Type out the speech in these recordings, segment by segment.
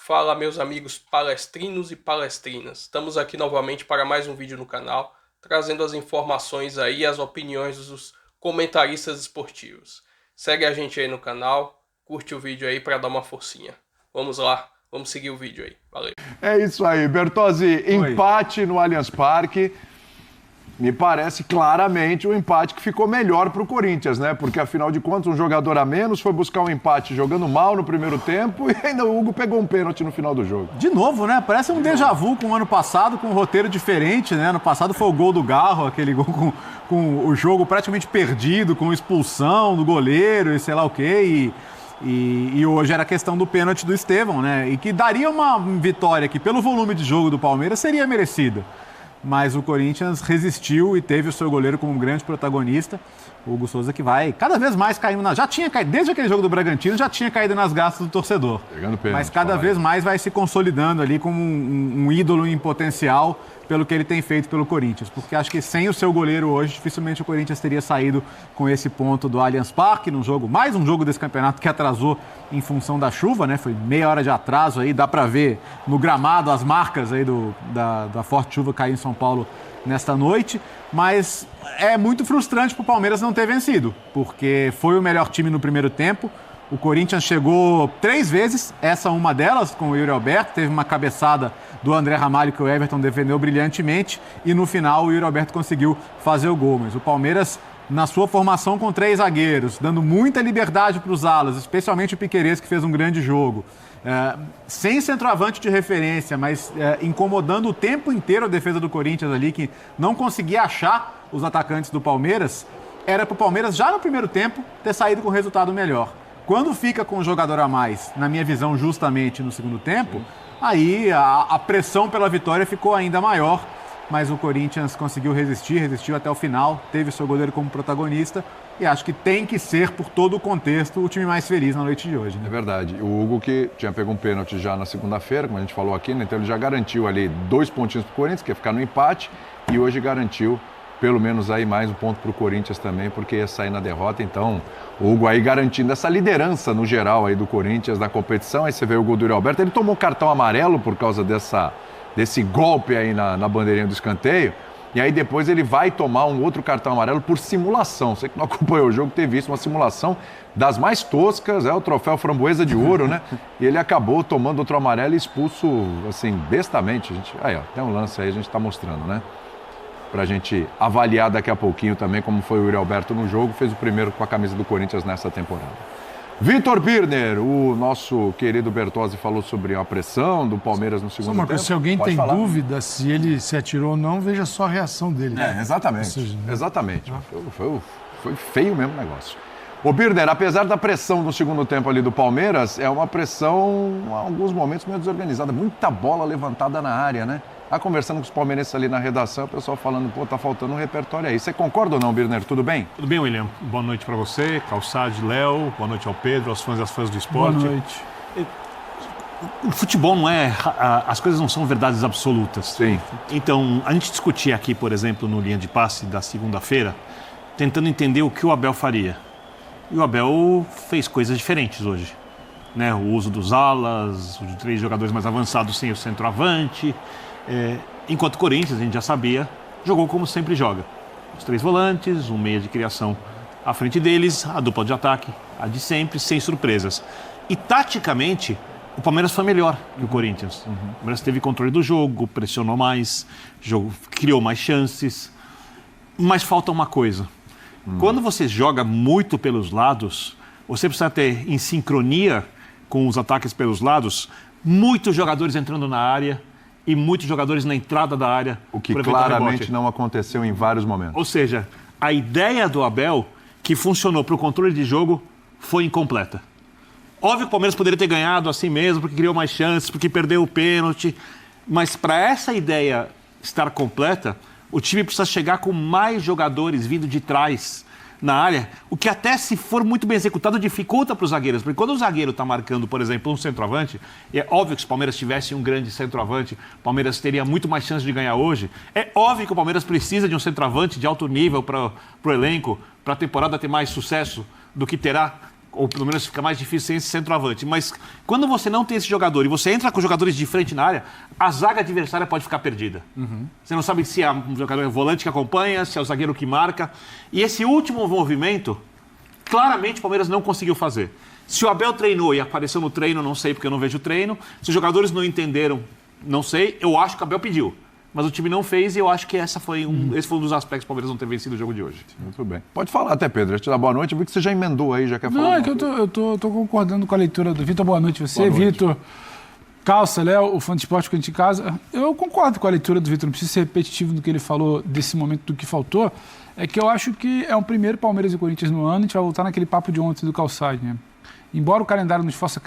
Fala, meus amigos palestrinos e palestrinas. Estamos aqui novamente para mais um vídeo no canal, trazendo as informações aí, as opiniões dos comentaristas esportivos. Segue a gente aí no canal, curte o vídeo aí para dar uma forcinha. Vamos lá, vamos seguir o vídeo aí. Valeu. É isso aí, Bertozzi, empate no Allianz Parque. Me parece claramente um empate que ficou melhor para o Corinthians, né? Porque, afinal de contas, um jogador a menos foi buscar um empate jogando mal no primeiro tempo e ainda o Hugo pegou um pênalti no final do jogo. De novo, né? Parece um déjà vu com o ano passado, com um roteiro diferente, né? Ano passado foi o gol do Garro, aquele gol com o jogo praticamente perdido, com expulsão do goleiro e sei lá o quê. E hoje era a questão do pênalti do Estevão, né? E que daria uma vitória que, pelo volume de jogo do Palmeiras, seria merecida. Mas o Corinthians resistiu e teve o seu goleiro como um grande protagonista. O Hugo Souza que vai cada vez mais caindo já tinha caído, desde aquele jogo do Bragantino, já tinha caído nas graças do torcedor. Mas cada vez mais vai se consolidando ali como um ídolo em potencial pelo que ele tem feito pelo Corinthians. Porque acho que sem o seu goleiro hoje, dificilmente o Corinthians teria saído com esse ponto do Allianz Parque, mais um jogo desse campeonato que atrasou em função da chuva, né? Foi meia hora de atraso aí, dá pra ver no gramado as marcas aí da forte chuva cair em São Paulo nesta noite, mas é muito frustrante para o Palmeiras não ter vencido, porque foi o melhor time no primeiro tempo. O Corinthians chegou 3 vezes, essa uma delas com o Yuri Alberto, teve uma cabeçada do André Ramalho que o Everton defendeu brilhantemente e no final o Yuri Alberto conseguiu fazer o gol, mas o Palmeiras na sua formação com 3 zagueiros, dando muita liberdade para os alas, especialmente o Piquerez que fez um grande jogo. Sem centroavante de referência, mas incomodando o tempo inteiro a defesa do Corinthians ali, que não conseguia achar os atacantes do Palmeiras, era para o Palmeiras já no primeiro tempo ter saído com resultado melhor. Quando fica com um jogador a mais, na minha visão justamente no segundo tempo, aí a pressão pela vitória ficou ainda maior, mas o Corinthians conseguiu resistiu até o final, teve o seu goleiro como protagonista e acho que tem que ser, por todo o contexto, o time mais feliz na noite de hoje. Né? É verdade. O Hugo que tinha pego um pênalti já na segunda-feira, como a gente falou aqui, né? Então ele já garantiu ali 2 pontinhos para o Corinthians, que ia ficar no empate, e hoje garantiu pelo menos aí mais um ponto para o Corinthians também, porque ia sair na derrota. Então o Hugo aí garantindo essa liderança no geral aí do Corinthians na competição. Aí você vê o gol do Yuri Alberto, ele tomou cartão amarelo por causa desse golpe aí na bandeirinha do escanteio. E aí depois ele vai tomar um outro cartão amarelo por simulação. Você que não acompanhou o jogo ter visto uma simulação das mais toscas, o troféu Framboesa de Ouro, né? E ele acabou tomando outro amarelo e expulso, assim, bestamente. Aí, ó, tem um lance aí, a gente tá mostrando, né? Pra gente avaliar daqui a pouquinho também como foi o Yuri Alberto no jogo. Fez o primeiro com a camisa do Corinthians nessa temporada. Vitor Birner, o nosso querido Bertozzi falou sobre a pressão do Palmeiras no segundo tempo. Se alguém tem dúvida se ele se atirou ou não, veja só a reação dele. Exatamente. Seja, exatamente. Foi feio mesmo o negócio. Ô Birner, apesar da pressão no segundo tempo ali do Palmeiras, é uma pressão, em alguns momentos, meio desorganizada. Muita bola levantada na área, né? Tá conversando com os palmeirenses ali na redação, o pessoal falando, tá faltando um repertório aí. Você concorda ou não, Birner? Tudo bem? Tudo bem, William. Boa noite para você, Calçade, Léo. Boa noite ao Pedro, aos fãs e às fãs do esporte. Boa noite. O futebol não é... As coisas não são verdades absolutas. Sim. Então, a gente discutia aqui, por exemplo, no Linha de Passe da segunda-feira, tentando entender o que o Abel faria. E o Abel fez coisas diferentes hoje. Né? O uso dos alas, o de 3 jogadores mais avançados sem o centroavante... enquanto o Corinthians, a gente já sabia, jogou como sempre joga. Os 3 volantes, um meia de criação à frente deles, a dupla de ataque, a de sempre, sem surpresas. E taticamente, o Palmeiras foi melhor que o Corinthians. O Palmeiras teve controle do jogo, pressionou mais, criou mais chances. Mas falta uma coisa. Quando você joga muito pelos lados, você precisa ter em sincronia com os ataques pelos lados, muitos jogadores entrando na área, e muitos jogadores na entrada da área. O que claramente não aconteceu em vários momentos. Ou seja, a ideia do Abel, que funcionou para o controle de jogo, foi incompleta. Óbvio que o Palmeiras poderia ter ganhado assim mesmo, porque criou mais chances, porque perdeu o pênalti. Mas para essa ideia estar completa, o time precisa chegar com mais jogadores vindo de trás na área, o que até se for muito bem executado dificulta para os zagueiros, porque quando o zagueiro está marcando, por exemplo, um centroavante, é óbvio que se o Palmeiras tivesse um grande centroavante, o Palmeiras teria muito mais chance de ganhar hoje. É óbvio que o Palmeiras precisa de um centroavante de alto nível para o elenco, para a temporada ter mais sucesso do que terá ou pelo menos fica mais difícil sem esse centroavante. Mas quando você não tem esse jogador e você entra com jogadores de frente na área, a zaga adversária pode ficar perdida. Você não sabe se é um jogador volante que acompanha, se é o zagueiro que marca. E esse último movimento, claramente o Palmeiras não conseguiu fazer. Se o Abel treinou e apareceu no treino, não sei porque eu não vejo o treino. Se os jogadores não entenderam, não sei. Eu acho que o Abel pediu. Mas o time não fez e eu acho que esse foi um dos aspectos do Palmeiras não ter vencido o jogo de hoje. Muito bem. Pode falar até, Pedro. Eu te dar boa noite. Eu vi que você já emendou aí, já quer falar. Não, é que eu tô concordando com a leitura do Vitor. Boa noite você, Vitor. Calça, Léo, o fã de esporte que a gente em casa. Eu concordo com a leitura do Vitor. Não precisa ser repetitivo no que ele falou desse momento do que faltou. É que eu acho que é um primeiro Palmeiras e Corinthians no ano. A gente vai voltar naquele papo de ontem do Calçade, né? Embora o calendário nos faça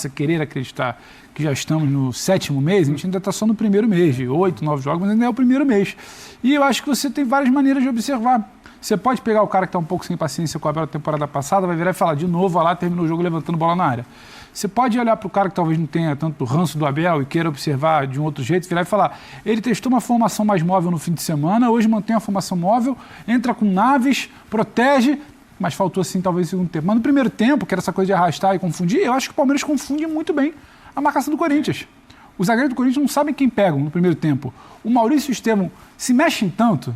querer acreditar que já estamos no 7º mês, a gente ainda está só no primeiro mês, de 8, 9 jogos, mas ainda é o primeiro mês. E eu acho que você tem várias maneiras de observar. Você pode pegar o cara que está um pouco sem paciência com a Abel da temporada passada, vai virar e falar de novo, vai lá, terminou o jogo levantando bola na área. Você pode olhar para o cara que talvez não tenha tanto ranço do Abel e queira observar de um outro jeito, virar e falar, ele testou uma formação mais móvel no fim de semana, hoje mantém a formação móvel, entra com naves, protege, mas faltou assim talvez no segundo tempo. Mas no primeiro tempo, que era essa coisa de arrastar e confundir, eu acho que o Palmeiras confunde muito bem a marcação do Corinthians. Os zagueiros do Corinthians não sabem quem pegam no primeiro tempo. O Maurício e o Estevão se mexem tanto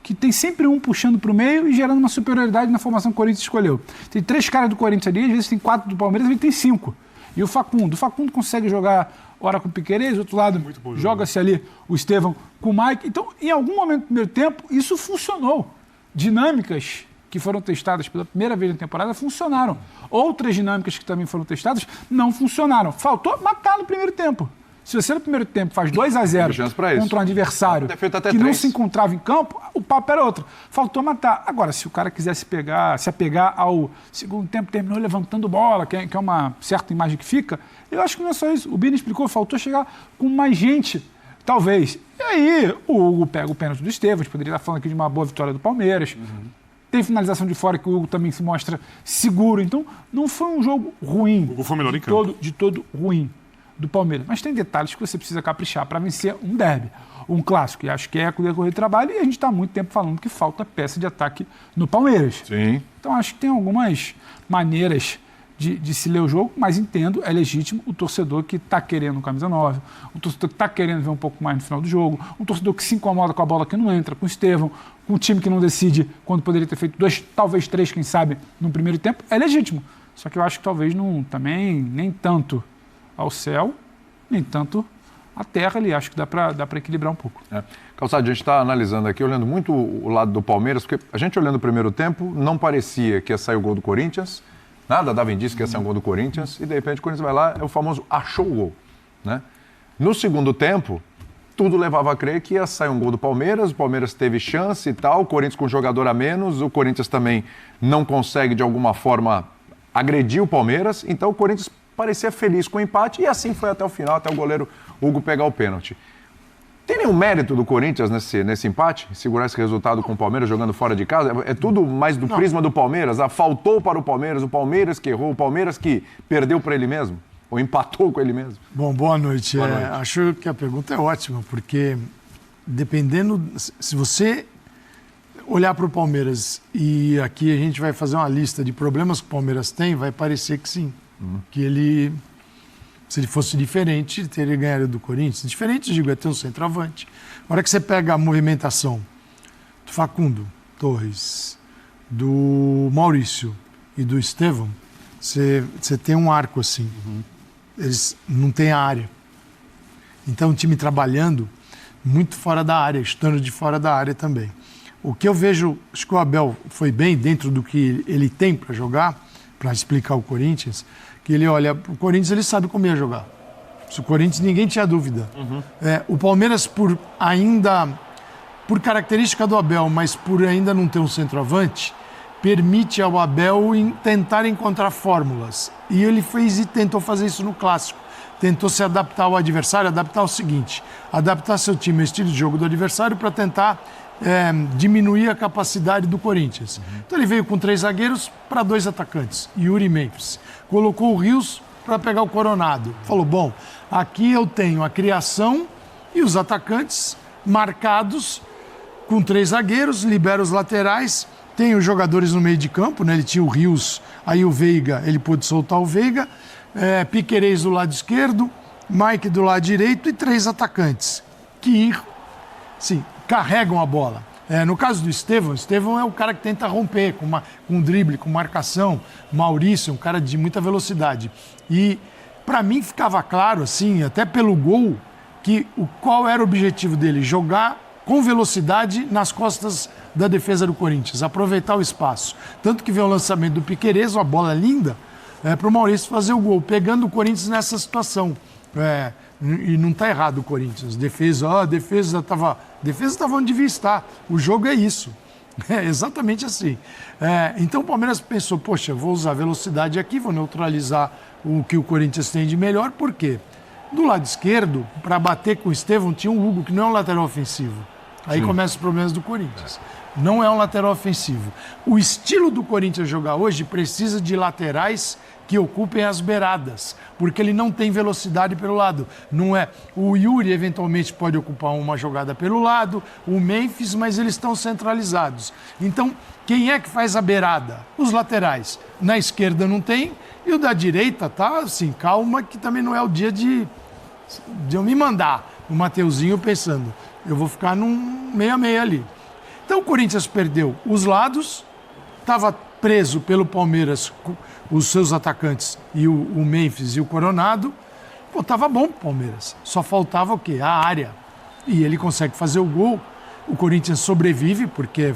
que tem sempre um puxando para o meio e gerando uma superioridade na formação que o Corinthians escolheu. Tem 3 caras do Corinthians ali, às vezes tem 4 do Palmeiras, às vezes tem 5. E o Facundo consegue jogar hora com o Piquerez, do outro lado joga-se ali o Estevão com o Mike. Então, em algum momento do primeiro tempo, isso funcionou. Dinâmicas que foram testadas pela primeira vez na temporada funcionaram. Outras dinâmicas que também foram testadas não funcionaram. Faltou matar no primeiro tempo. Se você no primeiro tempo faz 2-0 contra um adversário que não se encontrava em campo, o papo era outro. Faltou matar. Agora, se o cara quisesse se apegar ao segundo tempo, terminou levantando bola, que é uma certa imagem que fica, eu acho que não é só isso. O Bini explicou, faltou chegar com mais gente, talvez. E aí, o Hugo pega o pênalti do Estevão, a gente poderia estar falando aqui de uma boa vitória do Palmeiras. Tem finalização de fora que o Hugo também se mostra seguro. Então, não foi um jogo ruim. O Hugo foi melhor em campo. De todo ruim do Palmeiras. Mas tem detalhes que você precisa caprichar para vencer um derby, um clássico. E acho que é com o decorrer do trabalho. E a gente está há muito tempo falando que falta peça de ataque no Palmeiras. Sim. Então, acho que tem algumas maneiras de se ler o jogo, mas entendo, é legítimo o torcedor que está querendo camisa 9, o torcedor que está querendo ver um pouco mais no final do jogo, um torcedor que se incomoda com a bola que não entra, com o Estevão, com um time que não decide quando poderia ter feito 2, talvez 3, quem sabe, no primeiro tempo, é legítimo. Só que eu acho que talvez não, também nem tanto ao céu, nem tanto à terra ali. Acho que dá para equilibrar um pouco. Calçado, a gente está analisando aqui, olhando muito o lado do Palmeiras, porque a gente olhando o primeiro tempo, não parecia que ia sair o gol do Corinthians, nada dava indício que ia sair um gol do Corinthians, e de repente o Corinthians vai lá, é o famoso achou o gol. Né? No segundo tempo, tudo levava a crer que ia sair um gol do Palmeiras, o Palmeiras teve chance e tal, o Corinthians com um jogador a menos, o Corinthians também não consegue de alguma forma agredir o Palmeiras, então o Corinthians parecia feliz com o empate e assim foi até o final, até o goleiro Hugo pegar o pênalti. Tem nenhum mérito do Corinthians nesse empate? Segurar esse resultado com o Palmeiras jogando fora de casa? É tudo mais do prisma do Palmeiras? Faltou para o Palmeiras que errou, o Palmeiras que perdeu para ele mesmo? Ou empatou com ele mesmo? Bom, boa noite. Acho que a pergunta é ótima, porque dependendo... Se você olhar para o Palmeiras e aqui a gente vai fazer uma lista de problemas que o Palmeiras tem, vai parecer que sim. Que ele... Se ele fosse diferente, teria ganhado do Corinthians. Diferente, digo, é ter um centroavante. Na hora que você pega a movimentação do Facundo, Torres, do Maurício e do Estevão, você tem um arco assim. Eles não têm a área. Então, o time trabalhando muito fora da área, estando de fora da área também. O que eu vejo, acho que o Abel foi bem dentro do que ele tem para jogar, para explicar o Corinthians, que ele olha, o Corinthians ele sabe como ia jogar. Se o Corinthians ninguém tinha dúvida. O Palmeiras, por característica do Abel, mas por ainda não ter um centroavante, permite ao Abel tentar encontrar fórmulas. E ele fez e tentou fazer isso no Clássico. Tentou se adaptar ao adversário, adaptar o seguinte, adaptar seu time ao estilo de jogo do adversário para tentar diminuir a capacidade do Corinthians. Então ele veio com 3 zagueiros para 2 atacantes, Yuri e Memphis. Colocou o Rios para pegar o Coronado. Falou, bom, aqui eu tenho a criação e os atacantes marcados com 3 zagueiros, libera os laterais tem os jogadores no meio de campo, né? Ele tinha o Rios, aí o Veiga, ele pôde soltar o Veiga, Piquerez do lado esquerdo, Mike do lado direito e 3 atacantes que, sim, carregam a bola. No caso do Estevão é o cara que tenta romper com drible, com marcação. Maurício, um cara de muita velocidade. E para mim ficava claro, assim, até pelo gol, que qual era o objetivo dele? Jogar com velocidade nas costas da defesa do Corinthians, aproveitar o espaço. Tanto que veio o lançamento do Piquerez, uma bola linda, para o Maurício fazer o gol, pegando o Corinthians nessa situação. E não está errado o Corinthians. A defesa estava onde devia estar. O jogo é isso. É exatamente assim. Então o Palmeiras pensou, poxa, vou usar velocidade aqui, vou neutralizar o que o Corinthians tem de melhor. Por quê? Do lado esquerdo, para bater com o Estevão, tinha um Hugo, que não é um lateral ofensivo. Aí começam os problemas do Corinthians. Não é um lateral ofensivo. O estilo do Corinthians jogar hoje precisa de laterais que ocupem as beiradas, porque ele não tem velocidade pelo lado. Não é. O Yuri eventualmente pode ocupar uma jogada pelo lado, o Memphis, mas eles estão centralizados. Então, quem é que faz a beirada? Os laterais. Na esquerda não tem, e o da direita tá assim, calma, que também não é o dia de eu me mandar. O Mateuzinho pensando, eu vou ficar num 6-6 ali. Então o Corinthians perdeu os lados, estava preso pelo Palmeiras, os seus atacantes, e o Memphis e o Coronado. Pô, tava bom pro Palmeiras. Só faltava o quê? A área. E ele consegue fazer o gol. O Corinthians sobrevive, porque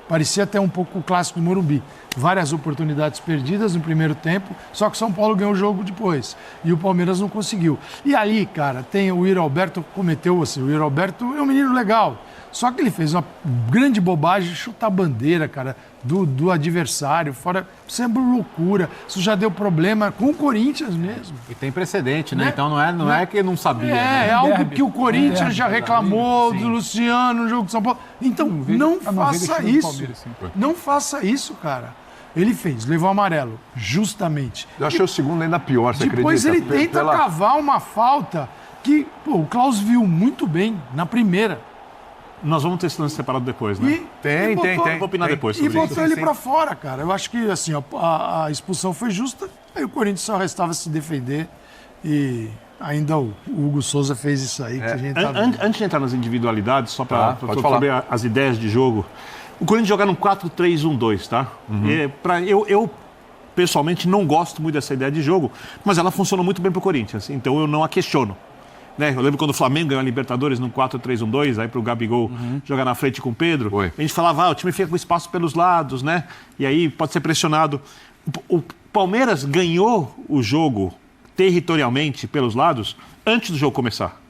parecia até um pouco o clássico do Morumbi. Várias oportunidades perdidas no primeiro tempo, só que o São Paulo ganhou o jogo depois. E o Palmeiras não conseguiu. E ali, cara, tem o Yuri Alberto, cometeu assim, o Yuri Alberto é um menino legal. Só que ele fez uma grande bobagem, chutar a bandeira, cara, do adversário. Fora, isso é loucura. Isso já deu problema com o Corinthians mesmo. E tem precedente, né? Então não é que não sabia. É algo que o Corinthians já reclamou do Luciano no jogo de São Paulo. Então, não faça isso. Não faça isso, cara. Ele fez, levou amarelo, justamente. Eu achei o segundo ainda pior, você depois acredita? Depois ele tenta cavar uma falta que, o Klaus viu muito bem na primeira. Nós vamos ter esse lance separado depois, né? Tem. Vou opinar depois sobre isso. E botou ele pra fora, cara. Eu acho que, assim, a expulsão foi justa, aí o Corinthians só restava se defender e ainda o Hugo Souza fez isso aí que a gente tá vendo. Antes de entrar nas individualidades, só para saber as ideias de jogo, o Corinthians joga num 4-3-1-2, tá? Eu pessoalmente não gosto muito dessa ideia de jogo, mas ela funciona muito bem pro Corinthians, então eu não a questiono. Né? Eu lembro quando o Flamengo ganhou a Libertadores num 4-3-1-2, aí pro Gabigol jogar na frente com o Pedro. A gente falava, o time fica com espaço pelos lados, né? E aí pode ser pressionado. O Palmeiras ganhou o jogo territorialmente pelos lados antes do jogo começar.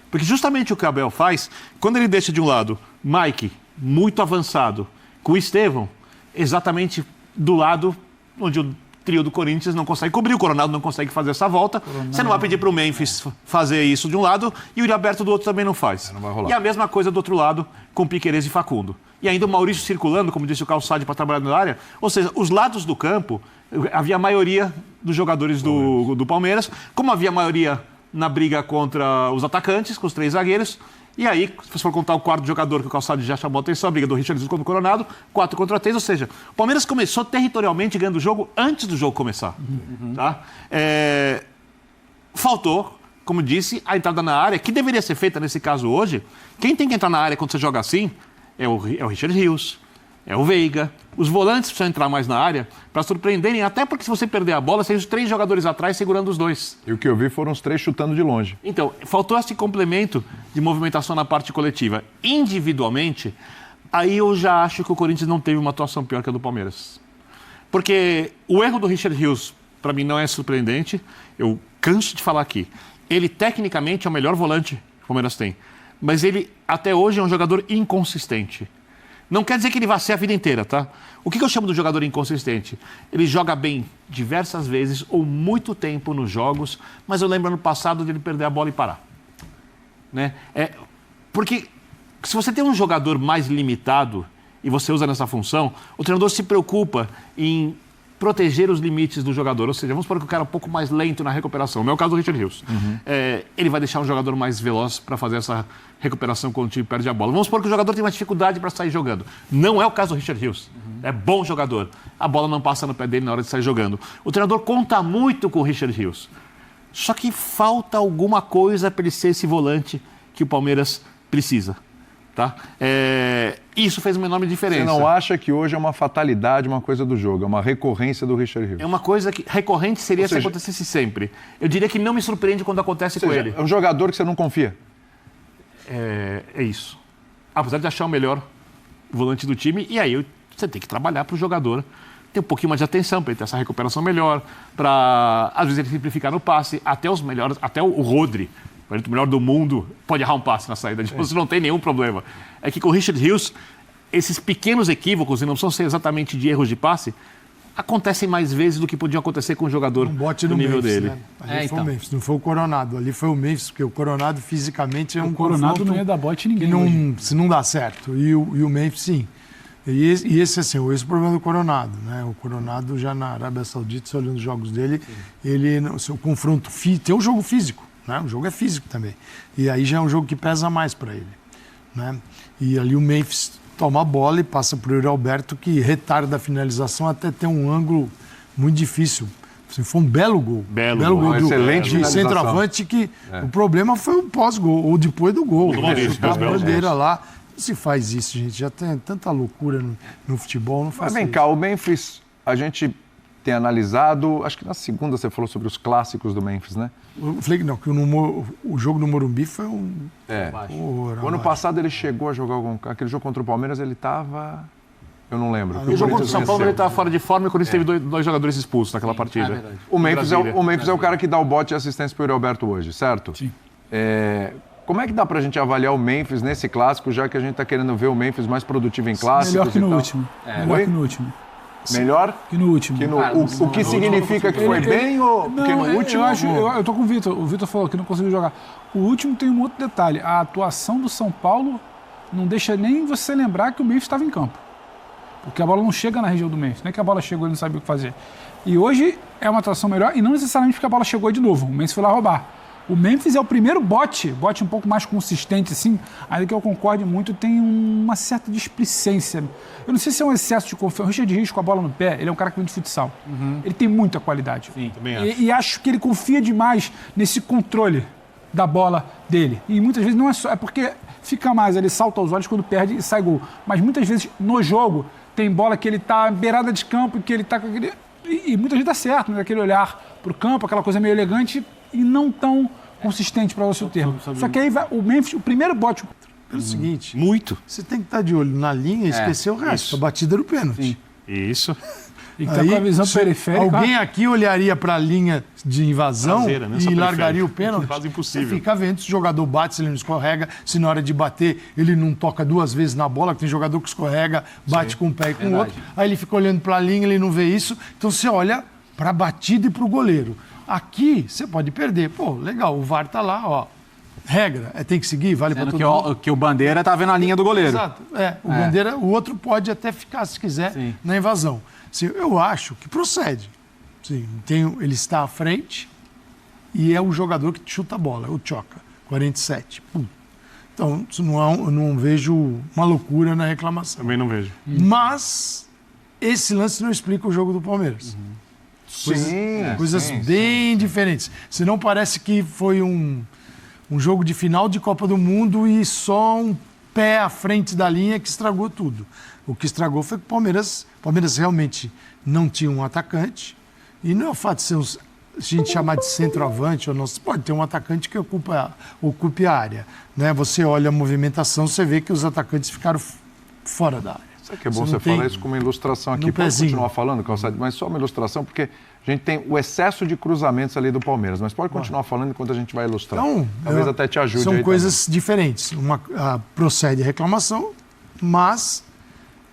Porque justamente o que o Abel faz, quando ele deixa de um lado Mike, muito avançado, com o Estevão, exatamente do lado onde o trio do Corinthians não consegue cobrir, o Coronado não consegue fazer essa volta. Você não vai pedir para o Memphis fazer isso de um lado e o Yuri Alberto do outro também não faz. Não vai rolar. E a mesma coisa do outro lado com Piquerez e Facundo. E ainda o Maurício circulando, como disse o Calçade, para trabalhar na área. Ou seja, os lados do campo, havia a maioria dos jogadores do Palmeiras, como havia a maioria na briga contra os atacantes, com os 3 zagueiros. E aí, se você for contar o quarto jogador que o Calçado já chamou a atenção, a briga do Richardson contra o Coronado, 4-3, ou seja, o Palmeiras começou territorialmente ganhando o jogo antes do jogo começar. Tá? Faltou, como disse, a entrada na área, que deveria ser feita nesse caso hoje. Quem tem que entrar na área quando você joga assim é o Richard Rios, é o Veiga. Os volantes precisam entrar mais na área para surpreenderem, até porque se você perder a bola, tem os 3 jogadores atrás segurando os 2. E o que eu vi foram os 3 chutando de longe. Então, faltou esse complemento de movimentação na parte coletiva. Individualmente, aí eu já acho que o Corinthians não teve uma atuação pior que a do Palmeiras. Porque o erro do Richard Rios, para mim, não é surpreendente. Eu canso de falar aqui. Ele, tecnicamente, é o melhor volante que o Palmeiras tem. Mas ele, até hoje, é um jogador inconsistente. Não quer dizer que ele vai ser a vida inteira, tá? O que eu chamo de jogador inconsistente? Ele joga bem diversas vezes ou muito tempo nos jogos, mas eu lembro ano passado dele perder a bola e parar. Né? Porque se você tem um jogador mais limitado e você usa nessa função, o treinador se preocupa em proteger os limites do jogador. Ou seja, vamos supor que o cara é um pouco mais lento na recuperação. No meu caso, o Richard Rios. Ele vai deixar um jogador mais veloz para fazer essa recuperação quando o time perde a bola. Vamos supor que o jogador tem uma dificuldade para sair jogando. Não é o caso do Richard Rios. É bom jogador. A bola não passa no pé dele na hora de sair jogando. O treinador conta muito com o Richard Rios. Só que falta alguma coisa para ele ser esse volante que o Palmeiras precisa. Tá? Isso fez uma enorme diferença. Você não acha que hoje é uma fatalidade, uma coisa do jogo, é uma recorrência do Richard Rios? É uma coisa que recorrente seria se acontecesse sempre. Eu diria que não me surpreende quando acontece com ele. É um jogador que você não confia? É isso. Apesar de achar o melhor volante do time, e aí você tem que trabalhar para o jogador ter um pouquinho mais de atenção, para ele ter essa recuperação melhor, para às vezes ele simplificar no passe, até os melhores, até o Rodri, o melhor do mundo, pode errar um passe na saída, você não tem nenhum problema. É que com o Richard Rios, esses pequenos equívocos, e não precisam ser exatamente de erros de passe, acontecem mais vezes do que podiam acontecer com um jogador do nível Memphis, dele. Né? Ali foi o Memphis, não foi o Coronado. Ali foi o Memphis, porque o Coronado fisicamente é um Coronado não ia dar bote ninguém. Se não dá certo. E o Memphis, sim. E esse, assim, esse é o problema do Coronado. Né? O Coronado, já na Arábia Saudita, você olhando os jogos dele, o seu confronto físico. Tem um jogo físico, né? O jogo é físico também. E aí já é um jogo que pesa mais para ele. Né? E ali o Memphis toma a bola e passa para o Yuri Alberto, que retarda a finalização até ter um ângulo muito difícil. Assim, foi um belo gol. Belo gol excelente de centroavante que o problema foi o pós-gol, ou depois do gol. Maurício, A bandeira lá. Não se faz isso, gente. Já tem tanta loucura no futebol, não faz Mas vem cá, o Memphis, a gente tem analisado, acho que na segunda você falou sobre os clássicos do Memphis, né? Eu falei que não, que o jogo do Morumbi foi um horror. O ano passado ele chegou a jogar aquele jogo contra o Palmeiras, ele estava... Eu não lembro. O jogo contra o São Paulo ele estava fora de forma e quando ele teve dois jogadores expulsos naquela partida. O Memphis é o cara que dá o bote e assistência para o Yuri Alberto hoje, certo? Sim. Como é que dá pra gente avaliar o Memphis nesse clássico, já que a gente tá querendo ver o Memphis mais produtivo em clássicos? Melhor que no último. Melhor que no último. Melhor? Que no último. O que significa que foi bem ou porque no último? Eu tô com o Vitor. O Vitor falou que não conseguiu jogar. O último tem um outro detalhe. A atuação do São Paulo não deixa nem você lembrar que o Memphis estava em campo. Porque a bola não chega na região do Memphis. Nem que a bola chegou e não sabia o que fazer. E hoje é uma atuação melhor e não necessariamente porque a bola chegou de novo. O Memphis foi lá roubar. O Memphis é o primeiro bote um pouco mais consistente, assim, ainda que eu concorde muito, tem uma certa displicência. Eu não sei se é um excesso de confiança. O Richard Rios com a bola no pé, ele é um cara que vem de futsal. Ele tem muita qualidade. Sim, também acho. E acho que ele confia demais nesse controle da bola dele. E muitas vezes não é só... É porque fica mais, ele salta aos olhos quando perde e sai gol. Mas muitas vezes no jogo tem bola que ele tá beirada de campo, que ele tá com aquele... E muitas vezes dá certo, né? Aquele olhar pro campo, aquela coisa meio elegante e não tão consistente para você o termo. Só que aí vai, o Memphis, o primeiro bote... É o seguinte, Muito. você tem que estar de olho na linha e esquecer o resto. Isso. A batida era o pênalti. Isso. E que tá com a visão periférica. Alguém aqui olharia para a linha de invasão Traseira, né? Só e largaria periférica. o pênalti. Quase impossível. Você fica vendo se o jogador bate, se ele não escorrega, se na hora de bater ele não toca duas vezes na bola, que tem jogador que escorrega, bate com um pé e com o outro. Aí ele fica olhando para a linha, ele não vê isso. Então você olha para a batida e para o goleiro. Aqui você pode perder. Pô, legal, o VAR tá lá, ó. Regra, tem que seguir, vale para todo mundo. Que o Bandeira tá vendo a linha do goleiro. Exato. O Bandeira, o outro pode até ficar, se quiser, na invasão. Assim, eu acho que procede. Sim, ele está à frente e é o jogador que chuta a bola, o Tchoca, 47. Então, isso eu não vejo uma loucura na reclamação. Também não vejo. Mas esse lance não explica o jogo do Palmeiras. Coisas bem diferentes. Senão parece que foi um jogo de final de Copa do Mundo e só um pé à frente da linha que estragou tudo. O que estragou foi que o Palmeiras realmente não tinha um atacante. E não é o fato de ser a gente chamar de centroavante, ou não, você pode ter um atacante que ocupe a área. Né? Você olha a movimentação, você vê que os atacantes ficaram fora da área. Sabe que é bom você falar isso com uma ilustração aqui? Pode continuar falando, Calçado, mas só uma ilustração, porque a gente tem o excesso de cruzamentos ali do Palmeiras, mas pode continuar falando enquanto a gente vai ilustrar. Então, talvez até te ajude. São coisas diferentes. Procede a reclamação, mas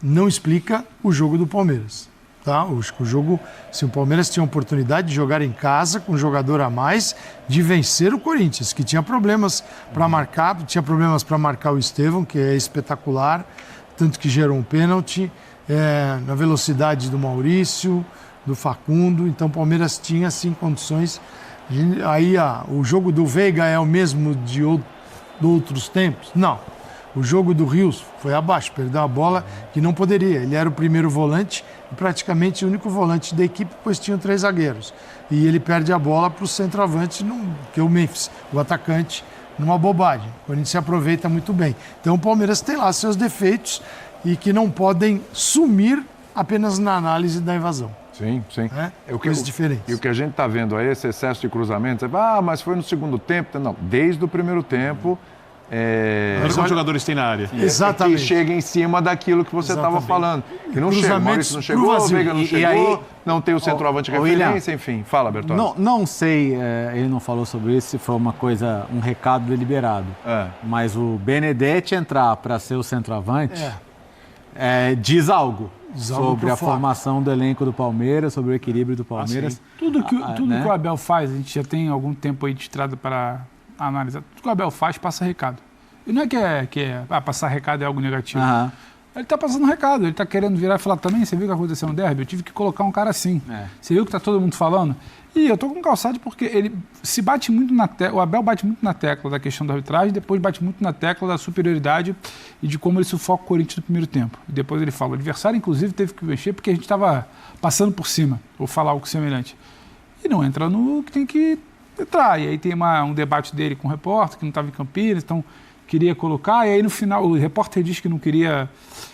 não explica o jogo do Palmeiras. Tá? O jogo, se o Palmeiras tinha a oportunidade de jogar em casa com um jogador a mais, de vencer o Corinthians, que tinha problemas para marcar, o Estevão, que é espetacular, tanto que gerou um pênalti, na velocidade do Maurício, do Facundo, então o Palmeiras tinha sim condições. Aí o jogo do Veiga é o mesmo de outros tempos? Não. O jogo do Rios foi abaixo, perdeu a bola que não poderia. Ele era o primeiro volante e praticamente o único volante da equipe, pois tinham 3 zagueiros. E ele perde a bola para o centroavante, que é o Memphis, o atacante, numa bobagem. O Corinthians se aproveita muito bem. Então o Palmeiras tem lá seus defeitos e que não podem sumir apenas na análise da invasão. Sim, sim. Coisas diferentes. E o que a gente está vendo aí, esse excesso de cruzamentos, mas foi no segundo tempo. Não, desde o primeiro tempo. Olha quantos jogadores tem na área. Exatamente. Que chega em cima daquilo que você estava falando. Que não chega, o Maurício não chegou, o Veiga não chegou, e aí, não tem o centroavante de referência, enfim. Fala, Bertozzi. Não sei, ele não falou sobre isso, se foi um recado deliberado. Mas o Benedetti entrar para ser o centroavante diz algo sobre a formação do elenco do Palmeiras, sobre o equilíbrio do Palmeiras. Tudo que o Abel faz, a gente já tem algum tempo aí de estrada para analisar. Tudo que o Abel faz, passa recado. E não é que passar recado é algo negativo. Ele está passando recado, ele está querendo virar e falar também, você viu o que aconteceu no derby? Eu tive que colocar um cara assim. Você viu que está todo mundo falando? E eu estou com calçado porque ele se bate muito na tecla, o Abel bate muito na tecla da questão da arbitragem, depois bate muito na tecla da superioridade e de como ele sufoca o Corinthians no primeiro tempo. E depois ele fala, o adversário inclusive teve que mexer porque a gente estava passando por cima, ou falar algo semelhante. E não entra no que tem que entrar. E aí tem um debate dele com o repórter, que não estava em Campinas, então queria colocar, e aí no final o repórter diz que não queria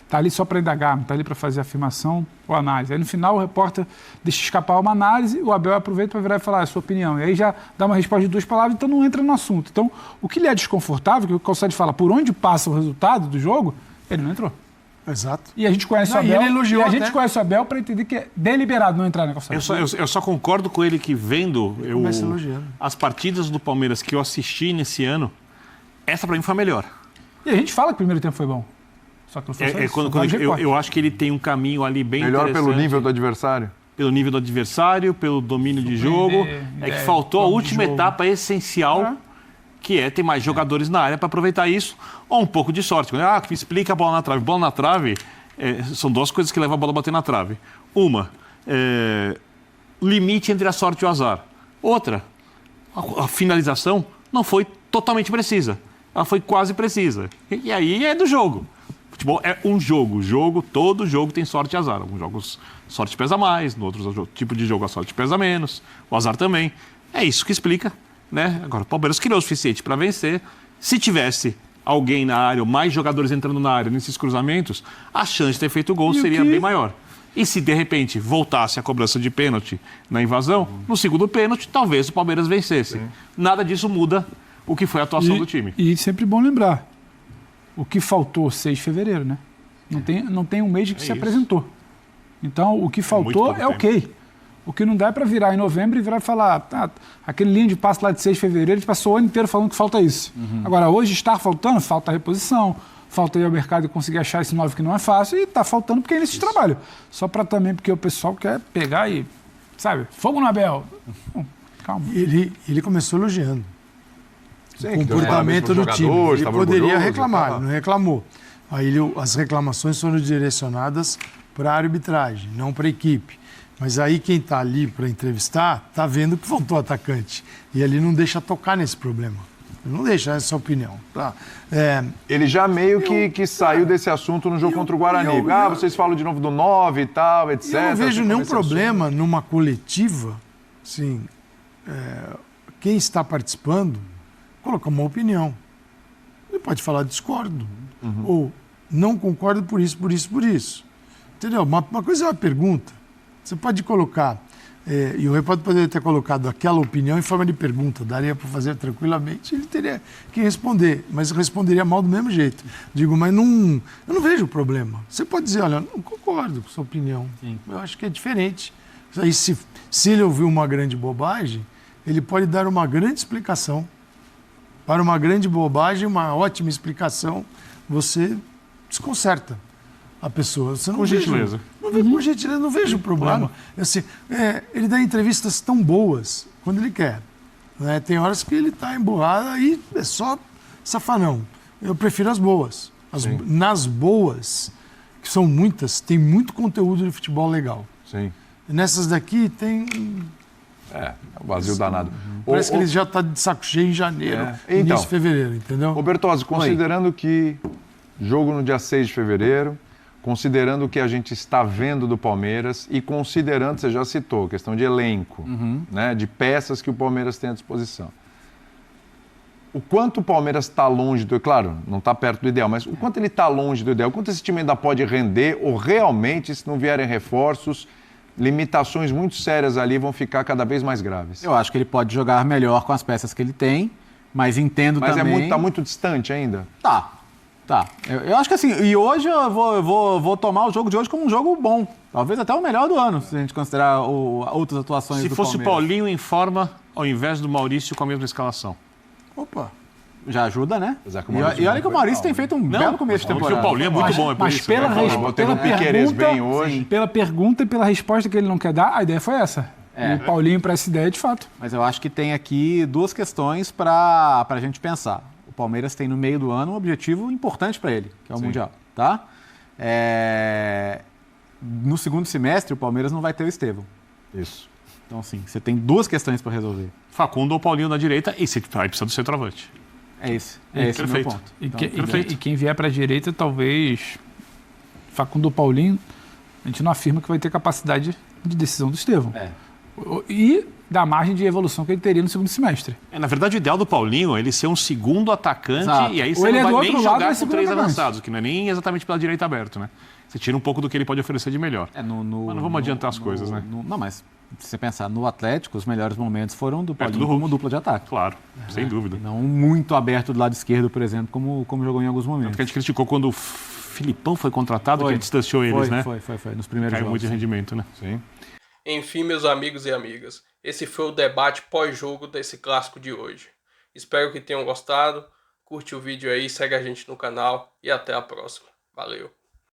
estar ali só para indagar, não está ali para fazer afirmação ou análise. Aí no final o repórter deixa escapar uma análise, o Abel aproveita para virar e falar a sua opinião. E aí já dá uma resposta de 2 palavras, então não entra no assunto. Então o que lhe é desconfortável, que o Calçade fala, por onde passa o resultado do jogo, ele não entrou. Exato. E a gente conhece o Abel, conhece o Abel para entender que é deliberado não entrar na Calçada. Eu só concordo com ele que vendo as partidas do Palmeiras que eu assisti nesse ano, essa para mim foi a melhor. E a gente fala que o primeiro tempo foi bom. Só que não foi só isso. Eu acho que ele tem um caminho ali bem melhor interessante. Pelo nível do adversário? Pelo nível do adversário, pelo domínio de jogo. É que faltou a última etapa essencial, que é ter mais jogadores na área para aproveitar isso. Ou um pouco de sorte. Que explica a bola na trave. Bola na trave são 2 coisas que levam a bola a bater na trave. Uma, limite entre a sorte e o azar. Outra, a finalização não foi totalmente precisa. Ela foi quase precisa. E aí é do jogo. Futebol é um jogo. Todo jogo tem sorte e azar. Alguns jogos sorte pesa mais, no outro tipo de jogo a sorte pesa menos, o azar também. É isso que explica, né? Agora, o Palmeiras criou o suficiente para vencer. Se tivesse alguém na área, ou mais jogadores entrando na área nesses cruzamentos, a chance de ter feito o gol seria bem maior. E se, de repente, voltasse a cobrança de pênalti na invasão, no segundo pênalti, talvez o Palmeiras vencesse. Nada disso muda o que foi a atuação do time. E sempre bom lembrar, o que faltou 6 de fevereiro, né? Não tem um mês que se apresentou. Então, o que faltou é ok. O que não dá é para virar em novembro e virar e falar, aquele linha de passe lá de 6 de fevereiro, a gente passou o ano inteiro falando que falta isso. Agora, hoje está faltando, falta reposição, falta ir ao mercado e conseguir achar esse 9 que não é fácil, e está faltando porque é nesse trabalho. Só para também, porque o pessoal quer pegar e, sabe, fogo no Abel. Calma. Ele começou elogiando. Sim, o comportamento do time. Ele poderia reclamar, ele não reclamou. Aí as reclamações foram direcionadas para a arbitragem, não para a equipe. Mas aí quem está ali para entrevistar está vendo que faltou atacante. E ele não deixa tocar nesse problema. Ele não deixa essa opinião. Tá? Ele já meio que saiu desse assunto no jogo contra o Guarani. Vocês falam de novo do 9 e tal, etc. Eu não vejo nenhum problema numa coletiva, assim, quem está participando colocar uma opinião. Ele pode falar discordo, ou não concordo por isso, por isso, por isso. Entendeu? Uma coisa é uma pergunta. Você pode colocar, e o repórter poderia ter colocado aquela opinião em forma de pergunta, daria para fazer tranquilamente, ele teria que responder, mas responderia mal do mesmo jeito. Digo, mas eu não vejo problema. Você pode dizer, olha, não concordo com a sua opinião. Sim. Eu acho que é diferente. Aí, se ele ouviu uma grande bobagem, ele pode dar uma grande explicação. Para uma grande bobagem, uma ótima explicação, você desconcerta a pessoa. Você não com gentileza. Com gentileza, não vejo problema. Assim, ele dá entrevistas tão boas quando ele quer. Né? Tem horas que ele está emburrado e é só safanão. Eu prefiro as boas. Nas boas, que são muitas, tem muito conteúdo de futebol legal. Sim. Nessas daqui tem... É um vazio danado. Parece que ele já está de saco cheio em janeiro, Então, início de fevereiro, entendeu? Ô Bertozzi, considerando que jogo no dia 6 de fevereiro, considerando o que a gente está vendo do Palmeiras e considerando, você já citou, questão de elenco, né, de peças que o Palmeiras tem à disposição. O quanto o Palmeiras está longe do... Claro, não está perto do ideal, mas o quanto ele está longe do ideal? O quanto esse time ainda pode render ou realmente, se não vierem reforços, limitações muito sérias ali vão ficar cada vez mais graves? Eu acho que ele pode jogar melhor com as peças que ele tem, mas entendo mas também... Mas está muito distante ainda? Tá. Eu acho que assim, e hoje eu vou tomar o jogo de hoje como um jogo bom. Talvez até o melhor do ano, se a gente considerar outras atuações do Palmeiras. Se fosse o Paulinho em forma, ao invés do Maurício com a mesma escalação. Opa! Já ajuda, né? E olha que o Maurício tem feito um belo começo de temporada. O Paulinho é muito bom, é por Mas isso. pela pergunta e pela resposta que ele não quer dar, a ideia foi essa. E o Paulinho para essa ideia, de fato. Mas eu acho que tem aqui duas questões para a gente pensar. O Palmeiras tem no meio do ano um objetivo importante para ele, que é o Mundial, tá? No segundo semestre, o Palmeiras não vai ter o Estevão. Isso. Então, assim, você tem duas questões para resolver. Facundo ou Paulinho na direita e aí precisa do centroavante. Esse é o meu ponto. E quem vier para a direita, talvez Facundo ou Paulinho, a gente não afirma que vai ter capacidade de decisão do Estevão. E da margem de evolução que ele teria no segundo semestre. Na verdade, o ideal do Paulinho é ele ser um segundo atacante. Exato. E aí você não vai nem jogar com três avançados, que não é nem exatamente pela direita aberto, né? Você tira um pouco do que ele pode oferecer de melhor. Mas não vamos adiantar as coisas, né? Não, mas se você pensar no Atlético, os melhores momentos foram do Paulinho como dupla de ataque. Claro, sem dúvida. Não muito aberto do lado esquerdo, por exemplo, como jogou em alguns momentos. Porque a gente criticou quando o Filipão foi contratado, que ele distanciou eles, né? Foi, nos primeiros jogos. Caiu muito de sim. rendimento, né? Sim. Enfim, meus amigos e amigas, esse foi o debate pós-jogo desse clássico de hoje. Espero que tenham gostado, curte o vídeo aí, segue a gente no canal e até a próxima. Valeu!